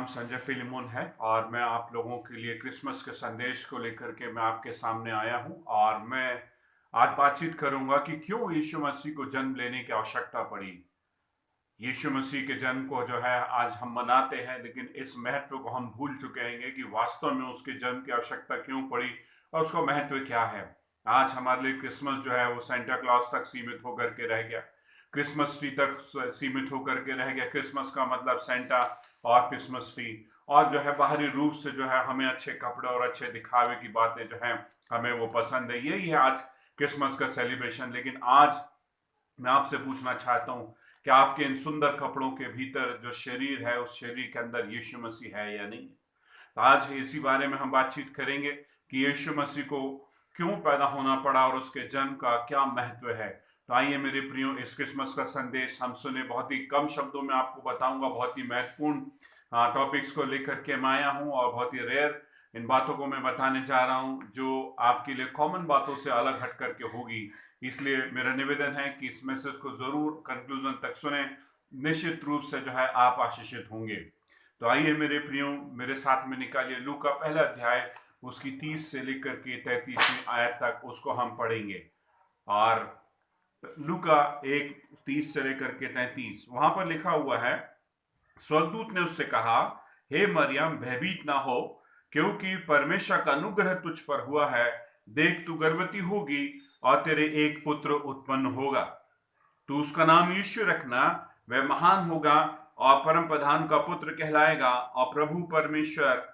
नाम संजय फिलिमोन है और मैं आप लोगों के लिए क्रिसमस के संदेश को लेकर के मैं आपके सामने आया हूं और मैं आज बातचीत करूंगा कि क्यों यीशु मसीह को जन्म लेने की आवश्यकता पड़ी। यीशु मसीह के जन्म को जो है आज हम मनाते हैं, लेकिन इस महत्व को हम भूल चुके हैं कि वास्तव में उसके जन्म की आवश्यकता क्यों पड़ी और उसका महत्व क्या है। आज हमारे लिए क्रिसमस जो है वो सेंटा क्लॉज तक सीमित होकर के रह गया, क्रिसमस ट्री तक सीमित होकर के रह गया। क्रिसमस का मतलब सेंटा और क्रिसमस ट्री, और जो है बाहरी रूप से जो है हमें अच्छे कपड़े और अच्छे दिखावे की बातें जो है हमें वो पसंद है। यही है आज क्रिसमस का सेलिब्रेशन। लेकिन आज मैं आपसे पूछना चाहता हूँ कि आपके इन सुंदर कपड़ों के भीतर जो शरीर है, उस शरीर के अंदर यीशु मसीह है या नहीं। तो आज इसी बारे में हम बातचीत करेंगे कि यीशु मसीह को क्यों पैदा होना पड़ा और उसके जन्म का क्या महत्व है। तो आइए मेरे प्रियो, इस क्रिसमस का संदेश हम सुने। बहुत ही कम शब्दों में आपको बताऊंगा, बहुत ही महत्वपूर्ण टॉपिक्स को लेकर के मैं आया हूँ और बहुत ही रेयर इन बातों को मैं बताने जा रहा हूँ जो आपके लिए कॉमन बातों से अलग हट करके होगी। इसलिए मेरा निवेदन है कि इस मैसेज को जरूर कंक्लूजन तक सुने, निश्चित रूप से जो है आप आशीषित होंगे। तो आइए मेरे प्रियो, मेरे साथ में निकालिए लूका पहला अध्याय, उसकी 30 से लेकर के 33वीं आयत तक उसको हम पढ़ेंगे। और लूका 1:30 से लेकर के 33, वहां पर लिखा हुआ है, स्वर्गदूत ने उससे कहा, हे मरियम, भयभीत ना हो, क्योंकि परमेश्वर का अनुग्रह तुझ पर हुआ है। देख, तू गर्भवती होगी और तेरे एक पुत्र उत्पन्न होगा। तू उसका नाम यीशु रखना। वह महान होगा और परम प्रधान का पुत्र कहलाएगा, और प्रभु परमेश्वर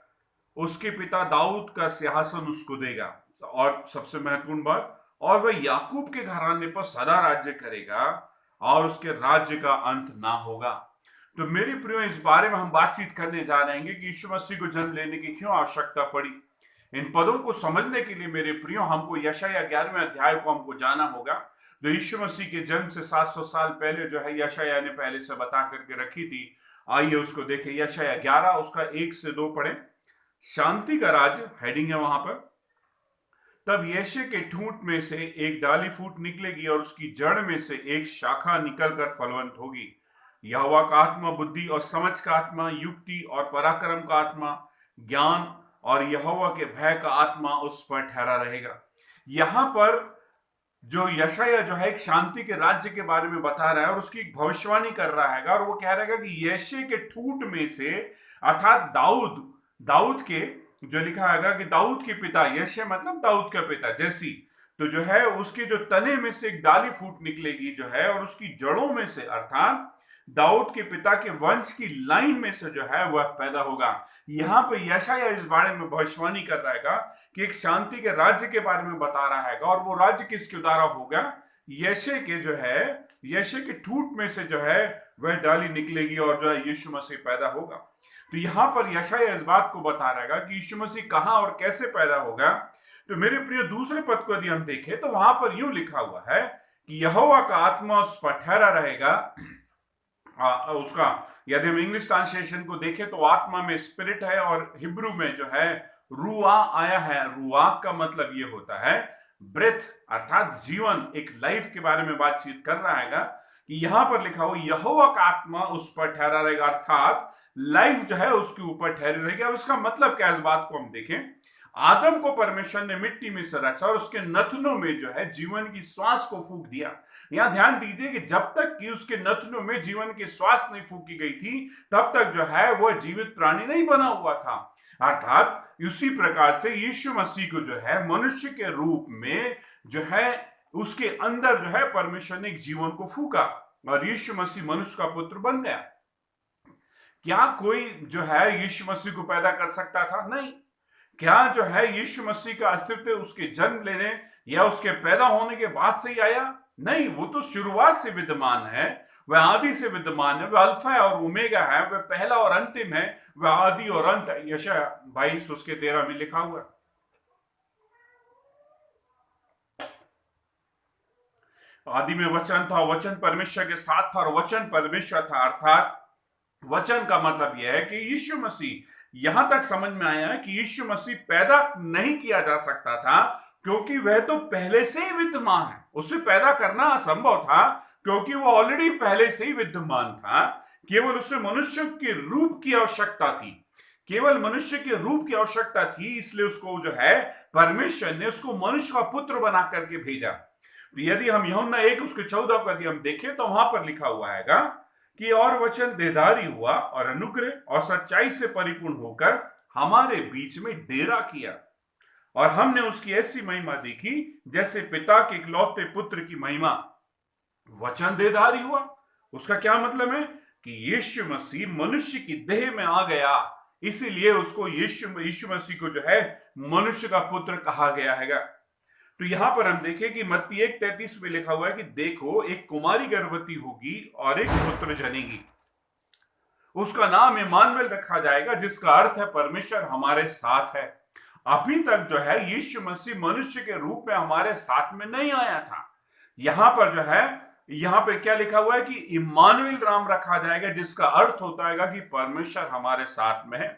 उसके पिता दाऊद का सिंहासन उसको देगा। और सबसे महत्वपूर्ण बात, और वह याकूब के घराने पर सदा राज्य करेगा और उसके राज्य का अंत ना होगा। तो मेरे प्रियो, इस बारे में हम बातचीत करने जा रहे हैं कि यीशु मसीह को जन्म लेने की क्यों आवश्यकता पड़ी। इन पदों को समझने के लिए मेरे प्रियो हमको यशायाह 11वें अध्याय को हमको जाना होगा, जो यीशु मसीह के जन्म से 700 साल पहले जो है यशायाह ने पहले से बता करके रखी थी। आइए उसको देखें। यशायाह 11 उसका 1 से 2 पढ़े। शांति का राज हेडिंग है वहां पर। तब यशे के ठूंठ में से एक डाली फूट निकलेगी और उसकी जड़ में से एक शाखा निकलकर फलवंत होगी। यहोवा का आत्मा बुद्धि और समझ का आत्मा, युक्ति और पराक्रम का आत्मा, ज्ञान और यहोवा के भय का आत्मा उस पर ठहरा रहेगा। यहां पर जो यशायाह जो है एक शांति के राज्य के बारे में बता रहा है और उसकी भविष्यवाणी कर रहा है, और वो कह रहेगा कि यशे के ठूंठ में से, अर्थात दाऊद के, जो लिखा है कि दाऊद के पिता, यशे मतलब दाऊद का पिता, जैसी, तो जो है उसके जो तने में से एक डाली फूट निकलेगी जो है, और उसकी जड़ों में से, अर्थात दाऊद के पिता के वंश की लाइन में से जो है वह पैदा होगा। यहां पर यशायाह इस बारे में भविष्यवाणी कर रहा है कि एक शांति के राज्य के बारे में बता रहा है, और वो राज्य किसके द्वारा होगा? यशे के जो है, यशे के ठूंठ में से जो है वह डाली निकलेगी और जो है यीशु मसीह पैदा होगा। तो यहां पर यशायाह इस बात को बता रहा है कि यीशु मसीह कहां और कैसे पैदा होगा। तो मेरे प्रिय, दूसरे पद को यदि हम देखें तो वहां पर यूं लिखा हुआ है कि यहोवा का आत्मा उस पर ठहरा रहेगा। उसका यदि हम इंग्लिश ट्रांसलेशन को देखें तो आत्मा में स्पिरिट है, और हिब्रू में जो है रूआ आया है। रूआ का मतलब ये होता है ब्रेथ, अर्थात जीवन, एक लाइफ के बारे में बातचीत कर रहा है कि यहां पर लिखा हो यहोवा का आत्मा उस पर ठहरा रहेगा, अर्थात लाइफ जो है उसके ऊपर ठहरी रहेगी। अब इसका मतलब क्या, इस बात को हम देखें। आदम को परमेश्वर ने मिट्टी में से रचा और उसके नथनों में जो है जीवन की श्वास को फूंक दिया। यहां ध्यान दीजिए कि जब तक कि उसके नथनों में जीवन की श्वास नहीं फूंकी गई थी, तब तक जो है वह जीवित प्राणी नहीं बना हुआ था। अर्थात उसी प्रकार से यीशु मसीह को जो है मनुष्य के रूप में जो है उसके अंदर जो है परमेश्वर ने एक जीवन को फूंका और यीशु मसीह मनुष्य का पुत्र बन गया। क्या कोई जो है यीशु मसीह को पैदा कर सकता था? नहीं। क्या जो है यीशु मसीह का अस्तित्व उसके जन्म लेने या उसके पैदा होने के बाद से ही आया? नहीं, वो तो शुरुआत से विद्यमान है, वह आदि से विद्यमान है, वह अल्फा और ओमेगा है, वह पहला और अंतिम है, वह आदि और अंत है। यशायाह 22 उसके 13 में लिखा हुआ। आदि में वचन था, वचन परमेश्वर के साथ था और वचन परमेश्वर था। अर्थात वचन का मतलब यह है कि यीशु मसीह, यहां तक समझ में आया है कि यीशु मसीह पैदा नहीं किया जा सकता था क्योंकि वह तो पहले से ही विद्यमान है। उसे पैदा करना असंभव था क्योंकि वह ऑलरेडी पहले से ही विद्यमान था। केवल उसे मनुष्य के रूप की आवश्यकता थी, केवल मनुष्य के रूप की आवश्यकता थी, इसलिए उसको जो है परमेश्वर ने उसको मनुष्य का पुत्र बना करके भेजा। तो यदि हम यूहन्ना 1 उसके 14 को यदि हम देखें तो वहां पर लिखा हुआ हैगा कि और वचन देहधारी हुआ और अनुग्रह और सच्चाई से परिपूर्ण होकर हमारे बीच में डेरा किया, और हमने उसकी ऐसी महिमा देखी जैसे पिता के इकलौते पुत्र की महिमा। वचन देहधारी हुआ, उसका क्या मतलब है कि यीशु मसीह मनुष्य की देह में आ गया, इसीलिए उसको यीशु मसीह को जो है मनुष्य का पुत्र कहा गया हैगा। तो यहां पर हम देखें कि मत्ती 1:33 में लिखा हुआ है कि देखो, एक कुमारी गर्भवती होगी और एक पुत्र जनेगी, उसका नाम इम्मानुएल रखा जाएगा, जिसका अर्थ है परमेश्वर हमारे साथ है। अभी तक जो है यीशु मसीह मनुष्य के रूप में हमारे साथ में नहीं आया था। यहां पर जो है, यहां पे क्या लिखा हुआ है कि इम्मानुएल नाम रखा जाएगा, जिसका अर्थ होता है कि परमेश्वर हमारे साथ में है।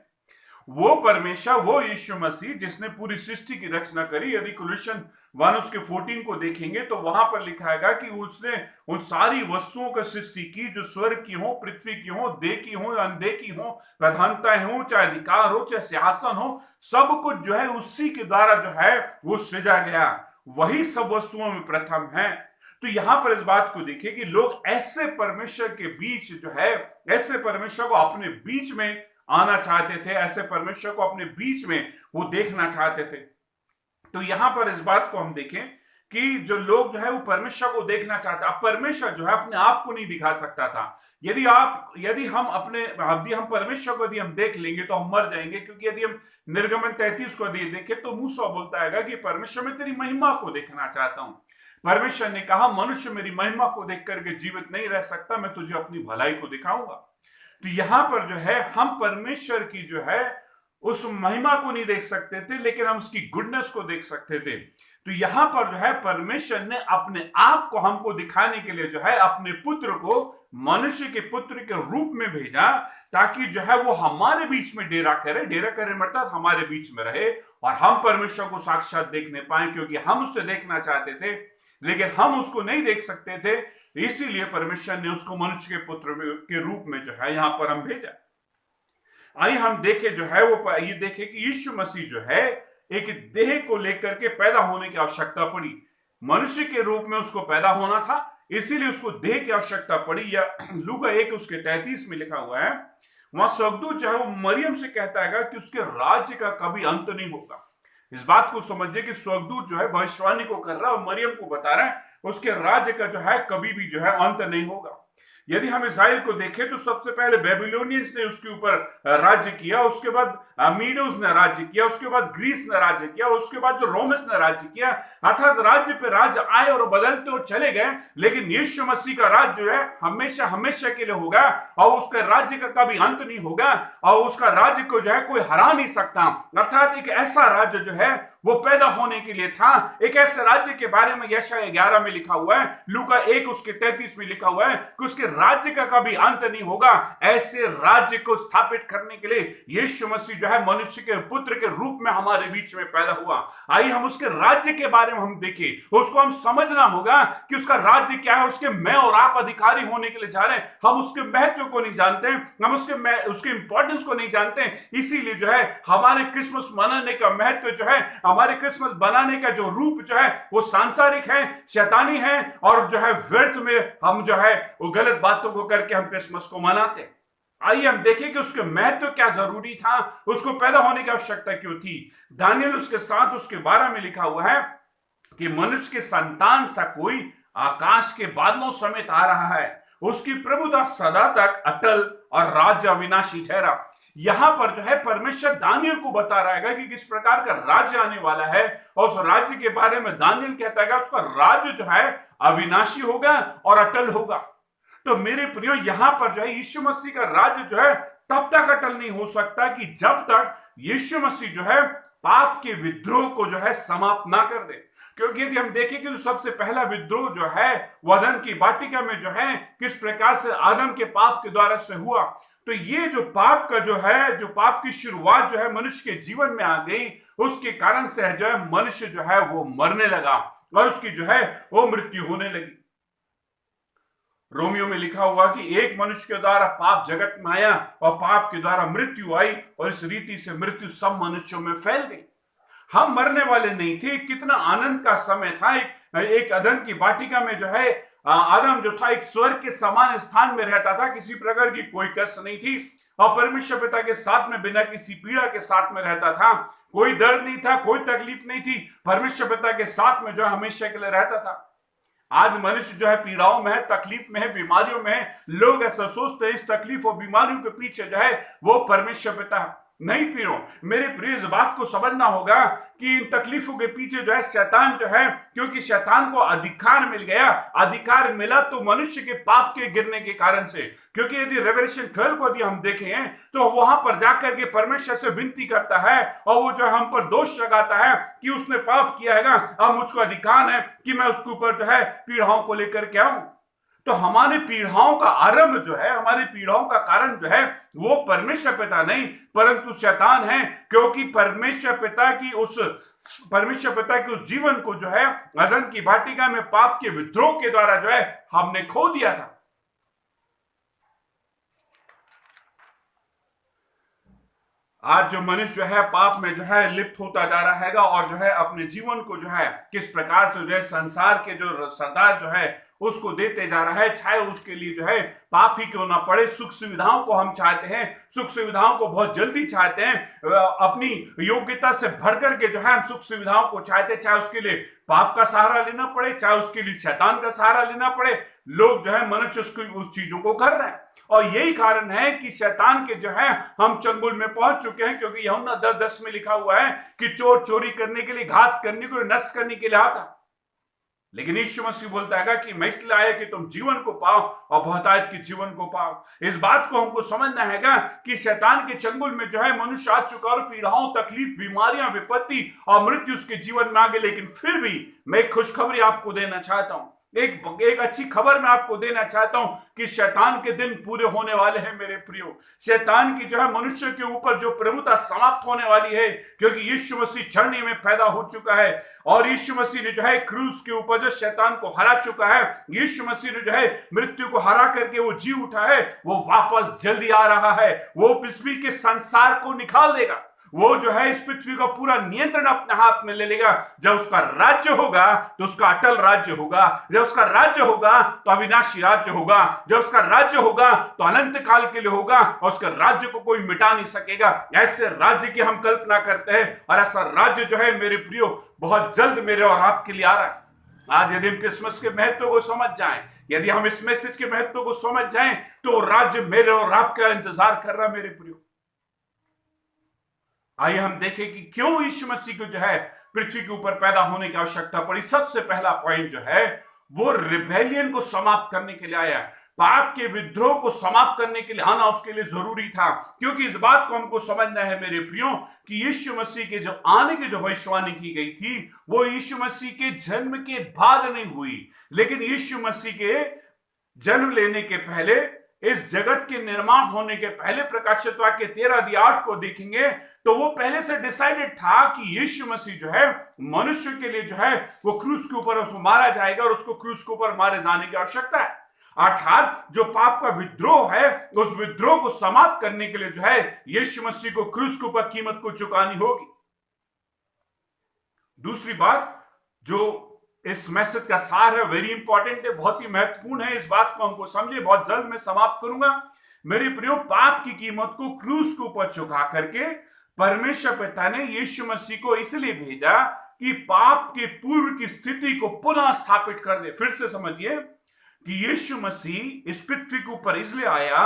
वो परमेश्वर, वो यीशु मसीह जिसने पूरी सृष्टि की रचना करी। यदि कोलोसियन 1 उसके 14 को देखेंगे तो वहां पर लिखा है कि उसने उन सारी वस्तुओं का सृष्टि की जो स्वर्ग की हो, पृथ्वी की हो, देह की हो, अनदेखी हो, प्रधानताएं हो, चाहे अधिकार हो, चाहे सिंहासन हो, सब कुछ जो है उसी के द्वारा जो है वो सृजा गया। वही सब वस्तुओं में प्रथम है। तो यहां पर इस बात को देखिए कि लोग ऐसे परमेश्वर के बीच जो है, ऐसे परमेश्वर को अपने बीच में आना चाहते थे, ऐसे परमेश्वर को अपने बीच में वो देखना चाहते थे। तो यहां पर इस बात को हम देखें कि जो लोग जो है वो परमेश्वर को देखना चाहते, अब परमेश्वर जो है अपने आप को नहीं दिखा सकता था। यदि हम परमेश्वर को यदि हम देख लेंगे तो हम मर जाएंगे, क्योंकि यदि हम निर्गमन 33 को देखें तो मूसा बोलता है कि परमेश्वर, मैं तेरी महिमा को देखना चाहता हूं। परमेश्वर ने कहा, मनुष्य मेरी महिमा को देख करके जीवित नहीं रह सकता, मैं तुझे अपनी भलाई को दिखाऊंगा। तो यहां पर जो है हम परमेश्वर की जो है उस महिमा को नहीं देख सकते थे, लेकिन हम उसकी गुडनेस को देख सकते थे। तो यहां पर जो है परमेश्वर ने अपने आप को हमको दिखाने के लिए जो है अपने पुत्र को मनुष्य के पुत्र के रूप में भेजा, ताकि जो है वो हमारे बीच में डेरा करे मतलब हमारे बीच में रहे, और हम परमेश्वर को साक्षात देखने पाए, क्योंकि हम उससे देखना चाहते थे लेकिन हम उसको नहीं देख सकते थे। इसीलिए परमेश्वर ने उसको मनुष्य के पुत्र के रूप में जो है यहां पर हम भेजा। आइए हम देखें जो है वो ये देखें कि यीशु मसीह जो है एक देह को लेकर के पैदा होने की आवश्यकता पड़ी। मनुष्य के रूप में उसको पैदा होना था, इसीलिए उसको देह की आवश्यकता पड़ी। या लूका 1 उसके 33 में लिखा हुआ है, वहां स्वर्गदूत जो है वो मरियम से कहता है कि उसके राज्य का कभी अंत नहीं होगा। इस बात को समझिए कि स्वर्गदूत जो है भविष्यवाणी को कर रहा है और मरियम को बता रहा है उसके राज्य का जो है कभी भी जो है अंत नहीं होगा। यदि हम इस्राइल को देखें तो सबसे पहले बेबीलोनियंस ने उसके ऊपर राज्य किया, उसके बाद मीडोस ने राज्य किया, उसके बाद ग्रीस ने राज्य किया, उसके बाद जो रोमन्स ने राज्य किया। अर्थात राज्य पे राज्य आए और बदलते और चले गए, लेकिन यीशु मसीह का राज्य जो है हमेशा हमेशा के लिए होगा, और उसका राज्य का कभी अंत नहीं होगा, और उसका राज्य को जो है कोई हरा नहीं सकता। अर्थात एक ऐसा राज्य जो है वो पैदा होने के लिए था। एक ऐसे राज्य के बारे में यशायाह 11 में लिखा हुआ है, लूका 1 उसके 33 में लिखा हुआ है कि उसके राज्य का कभी अंत नहीं होगा। ऐसे राज्य को स्थापित करने के लिए यीशु मसीह जो है मनुष्य के पुत्र के रूप में हमारे बीच में पैदा हुआ। आइए हम उसके राज्य के बारे में हम देखें, उसको हम समझना होगा कि उसका राज्य क्या है। उसके मैं और आप अधिकारी होने के लिए जा रहे हैं। हम उसके महत्व को नहीं जानते, हम उसके इंपॉर्टेंस को नहीं जानते। इसीलिए जो है हमारे क्रिसमस मनाने का महत्व जो है, हमारे क्रिसमस बनाने का जो रूप जो है वो सांसारिक है, शैतानी है, और जो है व्यर्थ में हम जो है वो गलत बातों को करके हम क्रिसमस को मनाते हैं। आइए हम देखें कि उसके महत्व क्या जरूरी था, उसको पैदा होने की आवश्यकता क्यों थी। दानियल उसके 7 उसके 12 में लिखा हुआ है कि मनुष्य के संतान सा कोई आकाश के बादलों समेत आ रहा है, उसकी प्रभुता सदा तक अटल और राज्य अविनाशी ठहरा। यहां पर जो है परमेश्वर दानियल को बता रहा है कि किस प्रकार का राज्य आने वाला है, और उस राज्य के बारे में दानियल कहता है उसका राज्य जो है अविनाशी होगा और अटल होगा। तो मेरे प्रियो, यहां पर जो है यीशु मसीह का राज्य जो है तब तक अटल नहीं हो सकता कि जब तक यीशु मसीह जो है पाप के विद्रोह को जो है समाप्त ना कर दे। क्योंकि यदि हम देखें कि जो सबसे पहला विद्रोह जो है वदन की वाटिका में जो है किस प्रकार से आदम के पाप के द्वारा से हुआ, तो ये जो पाप का जो है, जो पाप की शुरुआत जो है मनुष्य के जीवन में आ गई, उसके कारण से जो है मनुष्य जो है वो मरने लगा और उसकी जो है वो मृत्यु होने लगी। रोमियो में लिखा हुआ कि एक मनुष्य के द्वारा पाप जगत में आया और पाप के द्वारा मृत्यु आई और इस रीति से मृत्यु सब मनुष्यों में फैल गई। हम मरने वाले नहीं थे। कितना आनंद का समय था। एक अदन की वाटिका में जो है आदम जो था एक स्वर्ग के समान स्थान में रहता था। किसी प्रकार की कोई कष्ट नहीं थी और परमेश्वर पिता के साथ में बिना किसी पीड़ा के साथ में रहता था। कोई दर्द नहीं था, कोई तकलीफ नहीं थी। परमेश्वर पिता के साथ में जो है हमेशा के लिए रहता था। आज मनुष्य जो है पीड़ाओं में है, तकलीफ में है, बीमारियों में है। लोग ऐसा सोचते हैं इस तकलीफ और बीमारियों के पीछे जो है वो परमेश्वर पिता नहीं पीड़ो। मेरे प्रिय, इस बात को समझना होगा कि इन तकलीफों के पीछे जो है शैतान जो है, क्योंकि शैतान को अधिकार मिल गया। अधिकार मिला तो मनुष्य के पाप के गिरने के कारण से। क्योंकि यदि रेवलेशन 12 को यदि हम देखें तो वहां पर जाकर के परमेश्वर से विनती करता है और वो जो हम पर दोष लगाता है कि उसने पाप किया है, अब मुझको अधिकार है कि मैं उसके ऊपर जो है पीड़ाओं को लेकर के आऊं। तो हमारे पीड़ाओं का आरंभ जो है, हमारी पीड़ाओं का कारण जो है वो परमेश्वर पिता नहीं परंतु शैतान है। क्योंकि परमेश्वर पिता की उस जीवन को जो है अदन की वाटिका में पाप के विद्रोह के द्वारा जो है हमने खो दिया था। आज जो मनुष्य जो है पाप में जो है लिप्त होता जा रहा है और जो है अपने जीवन को जो है किस प्रकार से जो है संसार के जो सरदार जो है उसको देते जा रहा है, चाहे उसके लिए जो है पाप ही क्यों ना पड़े। सुख सुविधाओं को हम चाहते हैं, सुख सुविधाओं को बहुत जल्दी चाहते हैं। अपनी योग्यता से भर करके जो है हम सुख सुविधाओं को चाहते हैं, चाहे उसके लिए पाप का सहारा लेना पड़े, चाहे उसके लिए शैतान का सहारा लेना पड़े। लोग जो है मनुष्य उस चीजों को कर रहे हैं और यही कारण है कि शैतान के जो है हम चंगुल में पहुंच चुके हैं। क्योंकि यूहन्ना 10:10 में लिखा हुआ है कि चोर चोरी करने के लिए, घात करने के लिए, नष्ट करने के लिए आता, लेकिन यीशु मसीह बोलता है कि मैं इसलिए आया कि तुम जीवन को पाओ और बहुतायत के जीवन को पाओ। इस बात को हमको समझना है कि शैतान के चंगुल में जो है मनुष्य आ चुका और पीड़ाओं, तकलीफ, बीमारियां, विपत्ति और मृत्यु उसके जीवन में आ गई। लेकिन फिर भी मैं एक खुशखबरी आपको देना चाहता हूं, एक अच्छी खबर मैं आपको देना चाहता हूं कि शैतान के दिन पूरे होने वाले हैं मेरे प्रियो। शैतान की जो है मनुष्य के ऊपर जो प्रभुता समाप्त होने वाली है, क्योंकि यीशु मसीह चढ़ने में पैदा हो चुका है और यीशु मसीह ने जो है क्रूस के ऊपर जो शैतान को हरा चुका है। यीशु मसीह ने जो है मृत्यु को हरा करके वो जी उठा है। वो वापस जल्दी आ रहा है। वो पृथ्वी के संसार को निकाल देगा। वो जो है इस पृथ्वी का पूरा नियंत्रण अपने हाथ में ले लेगा। जब उसका राज्य होगा तो उसका अटल राज्य होगा। जब उसका राज्य होगा तो अविनाशी राज्य होगा। जब उसका राज्य होगा तो अनंत काल के लिए होगा और उसका राज्य को कोई मिटा नहीं सकेगा। ऐसे राज्य की हम कल्पना करते हैं और ऐसा राज्य जो है मेरे प्रियो बहुत जल्द मेरे और आपके लिए आ रहा है। आज यदि हम क्रिसमस के महत्व को समझ जाएं, यदि हम इस मैसेज के महत्व को समझ जाएं, तो राज्य मेरे और आपका इंतजार कर रहा है मेरे प्रियो। आइए हम देखें कि क्यों यीशु मसीह को जो है पृथ्वी के ऊपर पैदा होने की आवश्यकता पड़ी। सबसे पहला पॉइंट जो है वो रिबेलियन को समाप्त करने के लिए आया। पाप के विद्रोह को समाप्त करने के लिए आना उसके लिए जरूरी था। क्योंकि इस बात को हमको समझना है मेरे प्रियो कि यीशु मसीह के जो आने की जो भविष्यवाणी की गई थी वो यीशु मसीह के जन्म के बाद नहीं हुई, लेकिन यीशु मसीह के जन्म लेने के पहले, इस जगत के निर्माण होने के पहले, प्रकाशित वाक्य 13:8 को देखेंगे तो वो पहले से डिसाइडेड था कि यीशु मसीह जो है मनुष्य के लिए जो है वो क्रूस के ऊपर उसको मारा जाएगा और उसको क्रूस के ऊपर मारे जाने की आवश्यकता है। अर्थात जो पाप का विद्रोह है उस विद्रोह को समाप्त करने के लिए जो है यीशु मसीह को क्रूस के ऊपर कीमत को चुकानी होगी। दूसरी बात जो इस मैसेज का सार है, वेरी इंपॉर्टेंट है, बहुत ही महत्वपूर्ण है। इस बात को हमको समझे, बहुत जल्द मैं समाप्त करूंगा मेरे प्रियो। पाप की कीमत को क्रूस के ऊपर चुका करके परमेश्वर पिता ने यीशु मसीह को इसलिए भेजा कि पाप के पूर्व की स्थिति को पुनः स्थापित कर दे। फिर से समझिए कि यीशु मसीह इस पृथ्वी के ऊपर इसलिए आया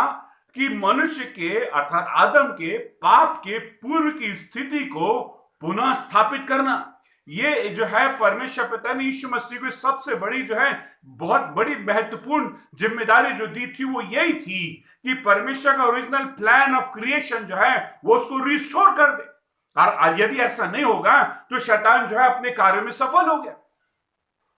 कि मनुष्य के अर्थात आदम के पाप के पूर्व की स्थिति को पुनः स्थापित करना। ये जो है परमेश्वर पिता ने यीशु मसीह को सबसे बड़ी जो है बहुत बड़ी महत्वपूर्ण जिम्मेदारी जो दी थी वो यही थी कि परमेश्वर का ओरिजिनल प्लान ऑफ क्रिएशन जो है वो उसको रिस्टोर कर दे। और यदि ऐसा नहीं होगा तो शैतान जो है अपने कार्य में सफल हो गया।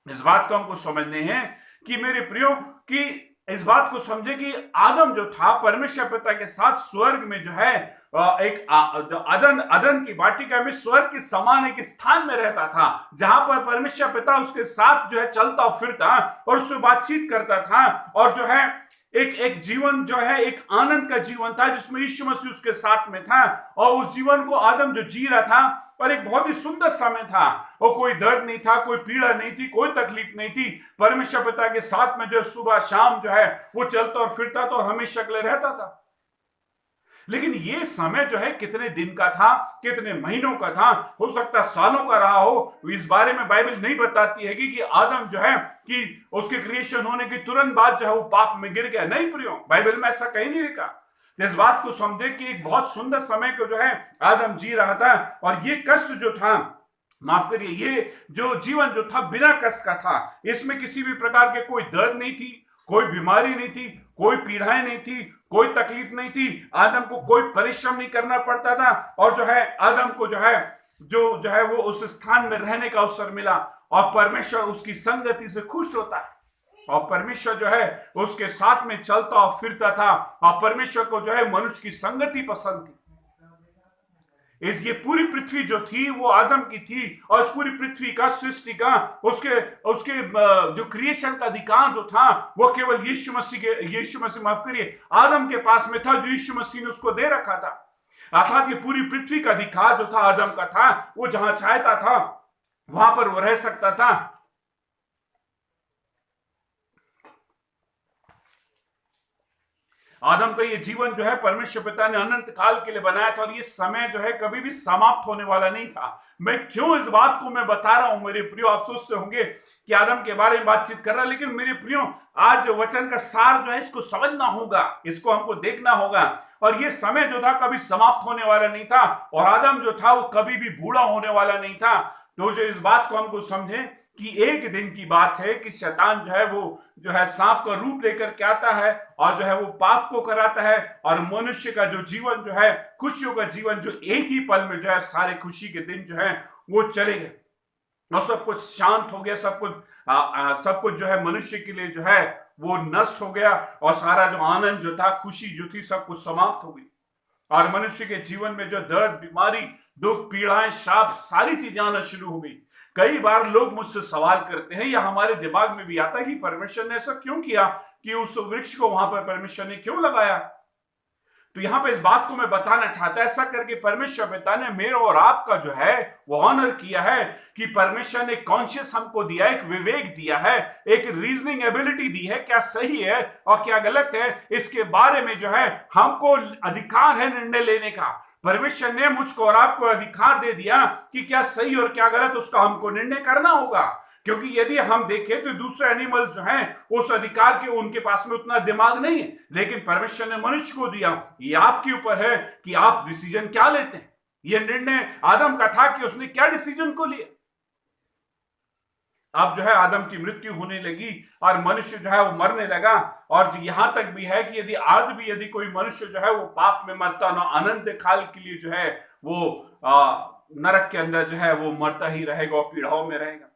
इस बात को हमको समझने हैं कि मेरे प्रियो कि इस बात को समझे कि आदम जो था परमेश्वर पिता के साथ स्वर्ग में जो है जो अदन अदन की वाटिका में स्वर्ग के समान एक स्थान में रहता था, जहां पर परमेश्वर पिता उसके साथ जो है चलता फिरता और उससे बातचीत करता था, और जो है एक एक जीवन जो है एक आनंद का जीवन था जिसमें यीशु मसीह उसके साथ में था। और उस जीवन को आदम जो जी रहा था और एक बहुत ही सुंदर समय था, और कोई दर्द नहीं था, कोई पीड़ा नहीं थी, कोई तकलीफ नहीं थी। परमेश्वर पिता के साथ में जो सुबह शाम जो है वो चलता और फिरता तो हमेशा के लिए रहता था। लेकिन ये समय जो है कितने दिन का था, कितने महीनों का था, हो सकता सालों का रहा हो। इस बारे में बाइबल नहीं बताती है कि आदम जो है कि उसके क्रिएशन होने के तुरंत बाद जो है वो पाप में गिर गया। नहीं प्रियो, बाइबल में ऐसा कहीं नहीं लिखा। इस बात को समझे कि एक बहुत सुंदर समय को जो है आदम जी रहा था, और ये कष्ट जो था, माफ करिए, ये जो जीवन जो था बिना कष्ट का था। इसमें किसी भी प्रकार के कोई दर्द नहीं थी, कोई बीमारी नहीं थी, कोई पीड़ाएं नहीं थी, कोई तकलीफ नहीं थी। आदम को कोई परिश्रम नहीं करना पड़ता था, और जो है आदम को जो है वो उस स्थान में रहने का अवसर मिला, और परमेश्वर उसकी संगति से खुश होता है, और परमेश्वर जो है उसके साथ में चलता और फिरता था, और परमेश्वर को जो है मनुष्य की संगति पसंद थी। ये पूरी पृथ्वी जो थी वो आदम की थी, और इस पूरी पृथ्वी का, सृष्टि का, उसके उसके जो क्रिएशन का अधिकार जो था वो केवल यीशु मसीह माफ करिए आदम के पास में था, जो यीशु मसीह ने उसको दे रखा था। अर्थात ये पूरी पृथ्वी का अधिकार जो था आदम का था, वो जहां चाहता था वहां पर वो रह सकता था। आदम का ये जीवन जो है परमेश्वर पिता ने अनंत काल के लिए बनाया था, और ये समय जो है कभी भी समाप्त होने वाला नहीं था। मैं क्यों इस बात को मैं बता रहा हूं मेरे प्रियो, आप सोचते होंगे कि आदम के बारे में बातचीत कर रहा है, लेकिन मेरे प्रियो आज वचन का सार जो है इसको समझना होगा, इसको हमको देखना होगा। और ये समय जो था कभी समाप्त होने वाला नहीं था, और आदम जो था वो कभी भी बूढ़ा होने वाला नहीं था। तो जो इस बात को हमको समझें कि एक दिन की बात है कि शैतान जो है वो जो है सांप का रूप लेकर के आता है, और जो है वो पाप को कराता है, और मनुष्य का जो जीवन जो है खुशियों का जीवन जो एक ही पल में जो है सारे खुशी के दिन जो है वो चले गए, और सब कुछ शांत हो गया, सब कुछ जो है मनुष्य के लिए जो है वो नष्ट हो गया, और सारा जो आनंद जो था, खुशी जो थी, सब कुछ समाप्त हो गई। और मनुष्य के जीवन में जो दर्द, बीमारी, दुख, पीड़ाएं, शाप, सारी चीजें आना शुरू हो गई। कई बार लोग मुझसे सवाल करते हैं, या हमारे दिमाग में भी आता है कि परमेश्वर ने ऐसा क्यों किया, कि उस वृक्ष को वहां पर परमेश्वर ने क्यों लगाया। तो यहां पे इस बात को मैं बताना चाहता, ऐसा करके परमेश्वर पिता ने मेरे और आपका जो है वो ऑनर किया है, कि परमेश्वर ने कॉन्शियस हमको दिया, एक विवेक दिया है, एक रीजनिंग एबिलिटी दी है, क्या सही है और क्या गलत है इसके बारे में जो है हमको अधिकार है निर्णय लेने का। परमेश्वर ने मुझको और आपको अधिकार दे दिया कि क्या सही और क्या गलत उसका हमको निर्णय करना होगा। क्योंकि यदि हम देखें तो दूसरे एनिमल्स जो हैं उस अधिकार के उनके पास में उतना दिमाग नहीं है, लेकिन परमेश्वर ने मनुष्य को दिया। ये आपके ऊपर है कि आप डिसीजन क्या लेते हैं। ये निर्णय आदम का था कि उसने क्या डिसीजन को लिया। अब जो है आदम की मृत्यु होने लगी और मनुष्य जो है वो मरने लगा, और यहां तक भी है कि यदि कोई मनुष्य जो है वो पाप में मरता ना, अनंत काल के लिए जो है वो नरक के अंदर जो है वो मरता ही रहेगा और पीड़ाओं में रहेगा।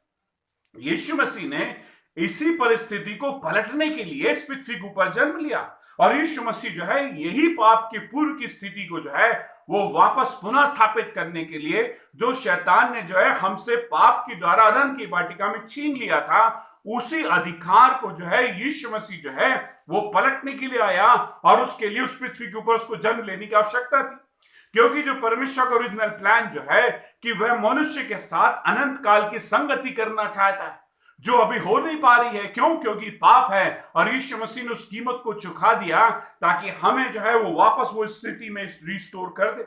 यीशु मसीह ने इसी परिस्थिति को पलटने के लिए इस पृथ्वी के ऊपर जन्म लिया, और यीशु मसीह जो है यही पाप की पूर्व की स्थिति को जो है वो वापस पुनः स्थापित करने के लिए, जो शैतान ने जो है हमसे पाप के द्वारा अदन की वाटिका में छीन लिया था, उसी अधिकार को जो है यीशु मसीह जो है वो पलटने के लिए आया, और उसके लिए उस पृथ्वी के ऊपर उसको जन्म लेने की आवश्यकता थी। क्योंकि जो परमेश्वर का ओरिजिनल प्लान जो है कि वह मनुष्य के साथ अनंत काल की संगति करना चाहता है, जो अभी हो नहीं पा रही है। क्यों? क्योंकि पाप है, और यीशु मसीह ने उस कीमत को चुका दिया ताकि हमें जो है वो वापस वो स्थिति में रिस्टोर कर दे।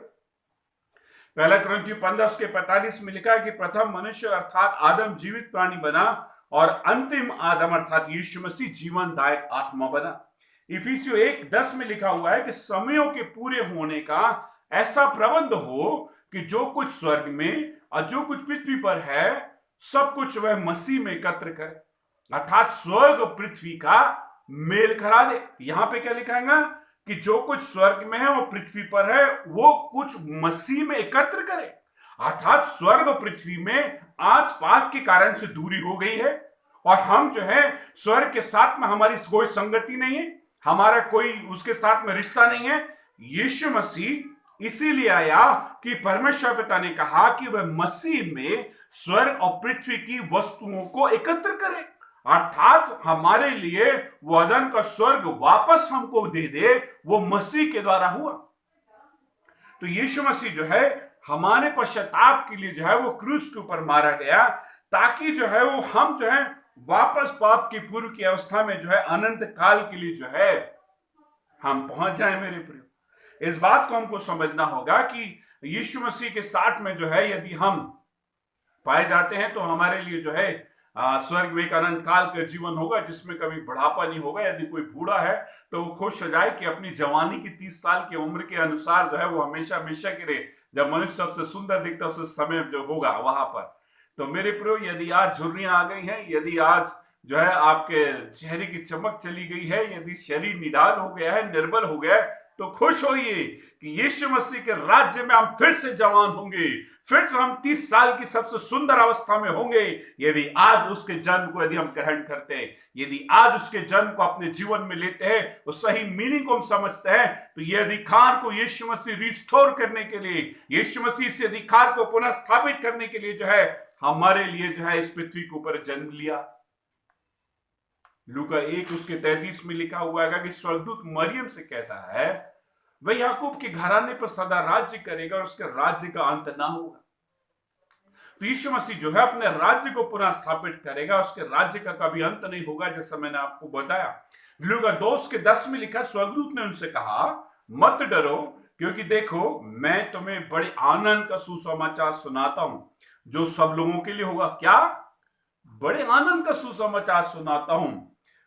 पहला कुरिन्थियों 15:45 में लिखा है कि प्रथम मनुष्य अर्थात आदम जीवित प्राणी बना, और अंतिम आदम अर्थात यीशु मसीह जीवनदायक आत्मा बना। इफिसियों 1:10 में लिखा हुआ है कि समयों के पूरे होने का ऐसा प्रबंध हो कि जो कुछ स्वर्ग में और जो कुछ पृथ्वी पर है सब कुछ वह मसीह में एकत्र करे, अर्थात स्वर्ग और पृथ्वी का मेल करा दे। यहां पे क्या लिखा है कि जो कुछ स्वर्ग में है वो पृथ्वी पर है, वो कुछ मसीह में एकत्र करे। अर्थात स्वर्ग और पृथ्वी में आज पाप के कारण से दूरी हो गई है, और हम जो है स्वर्ग के साथ में हमारी कोई संगति नहीं है, हमारा कोई उसके साथ में रिश्ता नहीं है। यीशु मसीह इसीलिए आया कि परमेश्वर पिता ने कहा कि वह मसीह में स्वर्ग और पृथ्वी की वस्तुओं को एकत्र करे, अर्थात हमारे लिए वदन का स्वर्ग वापस हमको दे दे, वो मसीह के द्वारा हुआ। तो यीशु मसीह जो है हमारे पश्चाताप के लिए जो है वो क्रूस के ऊपर मारा गया, ताकि जो है वो हम जो है वापस पाप की पूर्व की अवस्था में जो है अनंत काल के लिए जो है हम पहुंच जाए। मेरे प्रिय, इस बात को हमको समझना होगा कि यीशु मसीह के साथ में जो है यदि हम पाए जाते हैं तो हमारे लिए जो है स्वर्ग में एक अनंत काल का जीवन होगा जिसमें कभी बुढ़ापा नहीं होगा। यदि कोई बूढ़ा है तो वो खुश हो जाए कि अपनी जवानी की 30 साल की उम्र के अनुसार जो है वो हमेशा हमेशा के लिए, जब मनुष्य सबसे सुंदर दिखता है उस समय जो होगा वहां पर। तो मेरे प्रियो, यदि आज झुर्रियां आ गई हैं, यदि आज जो है आपके चेहरे की चमक चली गई है, यदि शरीर निढाल हो गया है, निर्बल हो गया है, तो खुश होइए कि यीशु मसीह के राज्य में हम फिर से जवान होंगे, फिर से हम 30 साल की सबसे सुंदर अवस्था में होंगे, यदि आज उसके जन्म को यदि हम ग्रहण करते हैं, यदि आज उसके जन्म को अपने जीवन में लेते हैं, उस सही मीनिंग को हम समझते हैं। तो ये अधिकार को यीशु मसीह रिस्टोर करने के लिए, यीशु मसीह इस अधिकार को पुनः स्थापित करने के लिए जो है हमारे लिए जो है इस पृथ्वी के ऊपर जन्म लिया। लूका 1 उसके 33 में लिखा हुआ है कि स्वर्गदूत मरियम से कहता है वह याकूब के घराने पर सदा राज्य करेगा और उसके राज्य का अंत ना होगा। तो यीशु मसीह जो है अपने राज्य को पुनः स्थापित करेगा, उसके राज्य का कभी अंत नहीं होगा, जैसा मैंने आपको बताया। लूका 2 के 10 में लिखा, स्वर्गदूत ने उनसे कहा मत डरो, क्योंकि देखो मैं तुम्हें बड़े आनंद का सुसमाचार सुनाता हूं जो सब लोगों के लिए होगा। क्या? बड़े आनंद का सुसमाचार सुनाता हूं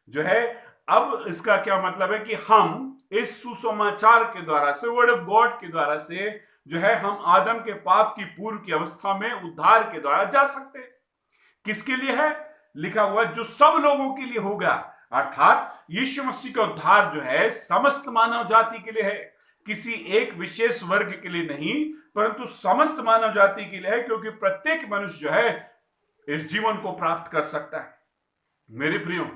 जो है। अब इसका क्या मतलब है कि हम इस सुसमाचार के द्वारा से, वर्ड ऑफ गॉड के द्वारा से जो है हम आदम के पाप की पूर्व की अवस्था में उद्धार के द्वारा जा सकते हैं। किसके लिए है? लिखा हुआ जो सब लोगों के लिए होगा, अर्थात यीशु मसीह का उद्धार जो है समस्त मानव जाति के लिए है, किसी एक विशेष वर्ग के लिए नहीं, परंतु समस्त मानव जाति के लिए है, क्योंकि प्रत्येक मनुष्य जो है इस जीवन को प्राप्त कर सकता है। मेरे प्रियो,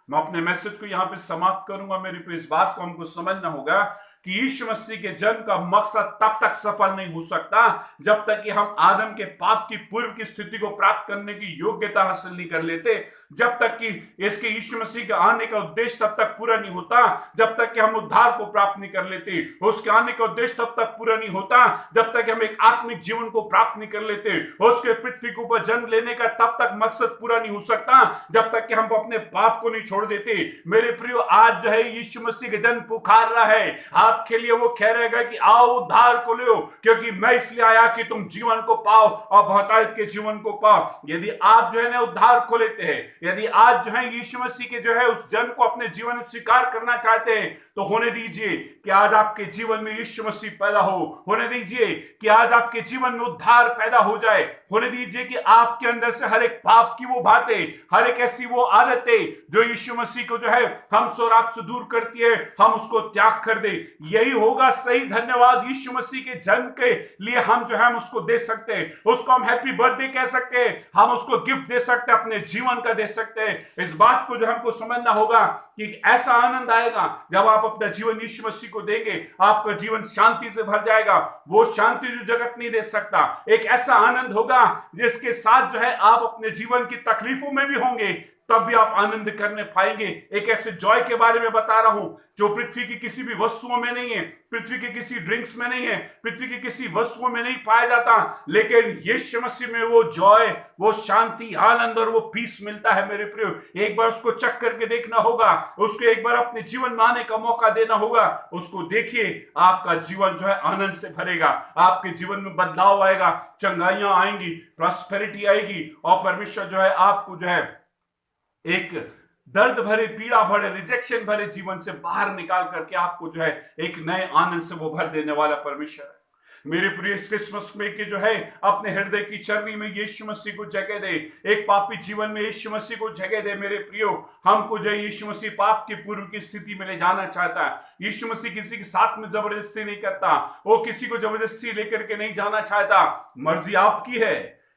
मैं अपने मैसेज को यहां पे समाप्त करूंगा। मेरे प्रिय, इस बात को हमको समझना होगा कि यीशु मसीह के जन्म का मकसद तब तक सफल नहीं हो सकता जब तक कि हम आदम के पाप की पूर्व की स्थिति को प्राप्त करने की योग्यता हासिल नहीं कर लेते, जब तक कि इसके यीशु मसीह के आने का उद्देश्य तब तक पूरा नहीं होता, जब तक कि हम उद्धार को प्राप्त नहीं कर लेते। उसके आने का उद्देश्य तब तक पूरा नहीं होता जब तक हम एक आत्मिक जीवन को प्राप्त नहीं कर लेते। उसके पृथ्वी के ऊपर जन्म लेने का तब तक मकसद पूरा नहीं हो सकता जब तक कि हम अपने पाप को नहीं छोड़ देते। मेरे प्रियो, आज जो है यीशु मसीह के जन्म पुकार रहा है आपके लिए। वो कह रहेगा कि आओ उद्धार को लो, क्योंकि मैं इसलिए आया कि तुम जीवन को पाओ और बहुतायत के जीवन को पाओ। यदि आप जो है ना उद्धार को लेते हैं, यदि आज जो है यीशु मसीह के जो है उस जन्म को अपने जीवन में स्वीकार करना चाहते हैं, तो होने दीजिए कि आज आपके जीवन में यीशु मसीह पैदा हो, होने दीजिए कि आज आपके जीवन में उद्धार पैदा हो जाए, होने दीजिए कि आपके अंदर से हर एक पाप की वो बातें, हर एक ऐसी वो आदतें जो यीशु मसीह को जो है हमसे और आपसे दूर करती है, हम उसको त्याग कर दे। यही होगा सही धन्यवाद यीशु मसीह के जन्म के लिए हम जो है हम उसको दे सकते हैं, उसको हम हैप्पी बर्थडे कह सकते हैं, हम उसको गिफ्ट दे सकते हैं, अपने जीवन का दे सकते हैं। इस बात को जो हमको समझना होगा कि ऐसा आनंद आएगा जब आप अपना जीवन यीशु मसीह को देंगे, आपका जीवन शांति से भर जाएगा। वो शांति जो जगत नहीं दे सकता, एक ऐसा आनंद होगा जिसके साथ जो है आप अपने जीवन की तकलीफों में भी होंगे, तब भी आप आनंद करने पाएंगे। एक ऐसे जॉय के बारे में बता रहा हूं जो पृथ्वी की किसी भी वस्तुओं में नहीं है, पृथ्वी के किसी ड्रिंक्स में नहीं है, पृथ्वी की किसी वस्तुओं में नहीं पाया जाता, लेकिन यीशु मसीह में वो जॉय, वो शांति, आनंद और वो पीस मिलता है। मेरे प्रियो, एक बार उसको चेक करके देखना होगा, उसको एक बार अपने जीवन में आने का मौका देना होगा। उसको देखिए, आपका जीवन जो है आनंद से भरेगा, आपके जीवन में बदलाव आएगा, चंगाइयां आएंगी, प्रॉस्पेरिटी आएगी, और परमेश्वर जो है आपको जो है एक दर्द भरे, पीड़ा भरे, रिजेक्शन भरे जीवन से बाहर निकाल करके आपको जो है एक नए आनंद से वो भर देने वाला परमेश्वर है। मेरे प्रिय, इस क्रिसमस में कि जो है अपने हृदय की चरनी में यीशु मसीह को जगह दे, एक पापी जीवन में यीशु मसीह को जगह दे। मेरे प्रियो, हमको जो यीशु मसीह पाप की पूर्व की स्थिति में ले जाना चाहता है। यीशु मसीह किसी के साथ में जबरदस्ती नहीं करता, वो किसी को जबरदस्ती लेकर के नहीं जाना चाहता। मर्जी आपकी है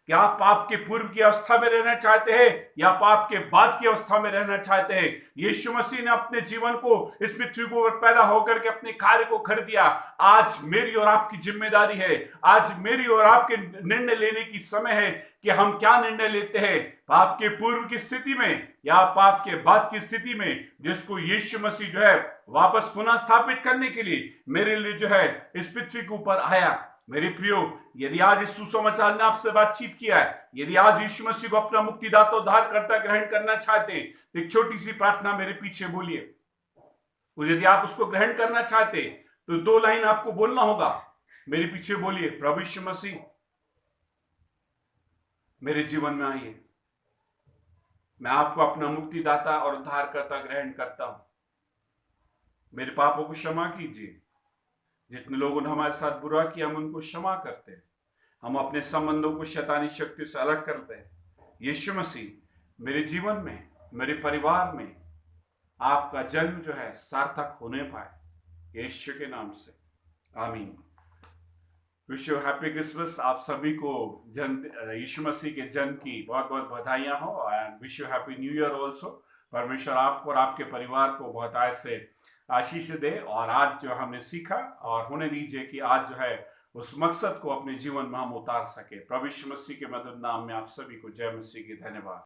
क्या आप पाप के पूर्व की अवस्था में रहना चाहते हैं या पाप के बाद की अवस्था में रहना चाहते हैं? यीशु मसीह ने अपने जीवन को इस पृथ्वी को पैदा होकर के अपने कार्य को कर दिया। आज मेरी और आपकी जिम्मेदारी है, आज मेरी और आपके निर्णय लेने की समय है कि हम क्या निर्णय लेते हैं, पाप के पूर्व की स्थिति में या पाप के बाद की स्थिति में, जिसको यीशु मसीह जो है वापस पुनः स्थापित करने के लिए मेरे लिए जो है इस पृथ्वी के ऊपर आया। मेरे प्रियो, यदि आज इस सुसमाचार ने आपसे बातचीत किया है, यदि आज यीशु मसीह को अपना मुक्तिदाता उद्धारकर्ता ग्रहण करना चाहते हैं, तो एक छोटी सी प्रार्थना मेरे पीछे बोलिए। और यदि आप उसको ग्रहण करना चाहते तो 2 लाइन आपको बोलना होगा। मेरे पीछे बोलिए, प्रभु यीशु मसीह मेरे जीवन में आइए, मैं आपको अपना मुक्तिदाता और उद्धारकर्ता ग्रहण करता हूं, मेरे पापों को क्षमा कीजिए। जितने लोगों ने हमारे साथ बुरा किया हम उनको क्षमा करते हैं, हम अपने संबंधों को शैतानी शक्ति से अलग करते हैं। यीशु मसीह मेरे जीवन में, मेरे परिवार में आपका जन्म जो है सार्थक होने पाए, यीशु के नाम से, आमीन। Wish you happy Christmas. आप सभी को यीशु मसीह के जन्म की बहुत बहुत बधाइयां हो, and wish you happy new year also. परमेश्वर आपको और आपके परिवार को बहुत आज से आशीष दे। और आज जो हमने सीखा, और होने दीजिए कि आज जो है उस मकसद को अपने जीवन में हम उतार सके। प्रभु यीशु मसीह के मधुर नाम में आप सभी को जय मसीह की धन्यवाद।